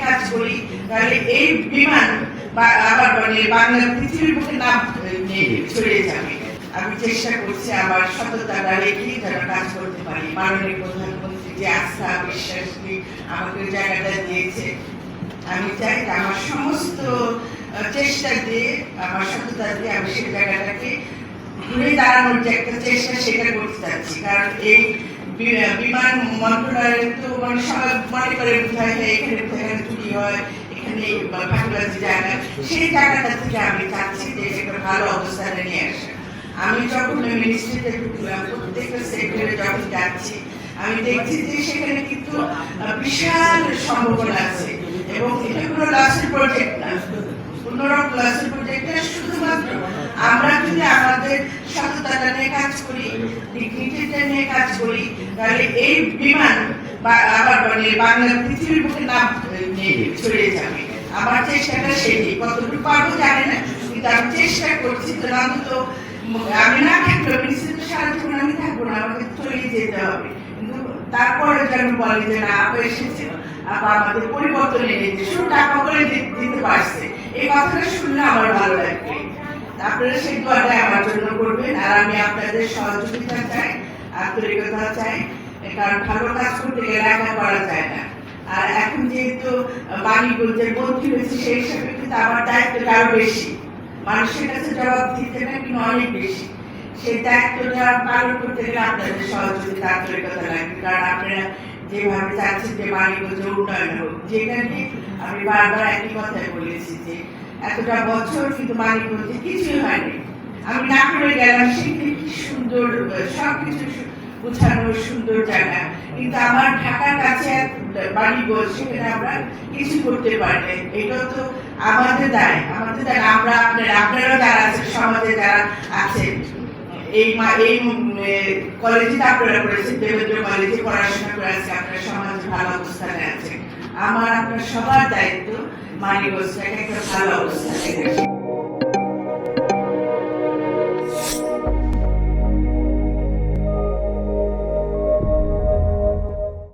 কাজ করি তাহলে এই বিমান আবার বাংলা পৃথিবীর বুকে নাম ছড়িয়ে যাবে। আমি চেষ্টা করছি আমার সততাটা রেখে যেন কাজ করতে পারি। মাননীয় প্রধানমন্ত্রী যে আস্থা বিশ্বাস আমাকে জায়গাটা দিয়েছে, আমি চাই আমার সমস্ত চেষ্টা দিয়ে আমার সততা দিয়ে আমি সেই জায়গাটাকে ঘুরে দাঁড়ানোর যে একটা চেষ্টা সেটা করতে চাচ্ছি। কারণ এই বিমান মন্ত্রণালয় তো সবাই মনে করে বোঝায় এখানে চুরি হয়, এখানে ফাঁকিবাজি জায়গা, সেই জায়গাটা থেকে আমি চাচ্ছি যে একটা ভালো অবস্থানে নিয়ে আসা। আমি যখন মিনিস্ট্রিতে ঢুকলাম প্রত্যেকটা সেক্টরে যখন যাচ্ছি আমি দেখছি যে সেখানে কিন্তু বিশাল সম্ভাবনা আছে এবং এটা কোনো লসের প্রজেক্ট না, কোনোরকম লসের প্রজেক্ট না। শুধুমাত্র আমরা যদি আমাদের সততাটা নিয়ে কাজ করি, ডিগনিটিটা নিয়ে কাজ করি, তাহলে এই বিমান আবার বাংলা পৃথিবীর বুকে নাম ছড়িয়ে যাবে। আমার চেষ্টাটা সেটি, কতটুকু পারবো জানি না, কিন্তু আমি চেষ্টা করছি। তো অন্তত আমি না থাকলেও মিনিস্ট্রিতে সারা জীবন আমি থাকবো না, আমাকে চলে যেতে হবে। কিন্তু তারপরে যেন বলে যে না আপা এসেছে, আপা আমাদের পরিবর্তন এনেছে, শুধু টাকা করে দিতে পারছে, এই কথাটা শুনলে আমার ভালো লাগবে। আপনারা সেই দোয়াটা আমার জন্য করবেন, আর আমি আপনাদের সহযোগিতা চাই, আন্তরিকতা চাই, কারণ ভালো কাজ করতে গেলে একা করা যায় না। আর এখন যেহেতু মানিকগঞ্জের মন্ত্রী হয়েছে সেই হিসাবে কিন্তু আমার দায়িত্বটা আরো বেশি, মানুষের কাছে জবাব দিতে না কিন্তু অনেক বেশি। সেই দায়িত্বটা পালন করতে গেলে আপনাদের সহযোগিতা আন্তরিকতা লাগবে। কারণ আপনারা যেভাবে চাচ্ছেন যে মানিকগঞ্জের উন্নয়ন হোক, যেটা নিয়ে আমি বারবার একই কথাই বলেছি যে এতটা বছর কিন্তু মানিকগঞ্জে কিছুই হয়নি। আমি না করে গেলাম সেখানে কি সুন্দর সবকিছু গুছানো সুন্দর জায়গা, কিন্তু আমার ঢাকার কাছে মানিকগঞ্জ সেখানে আমরা কিছু করতে পারি। এটা তো আমাদের দায়, আপনারা যারা আছেন সমাজে যারা আছেন, এই কলেজে আপনারা করেছেন, দেবেন্দ্র কলেজে পড়াশোনা করে আজকে আপনারা সমাজে ভালো অবস্থানে আছেন। আমার আপনার সবার দায়িত্ব মানিকগঞ্জটাকে একটা ভালো অবস্থানে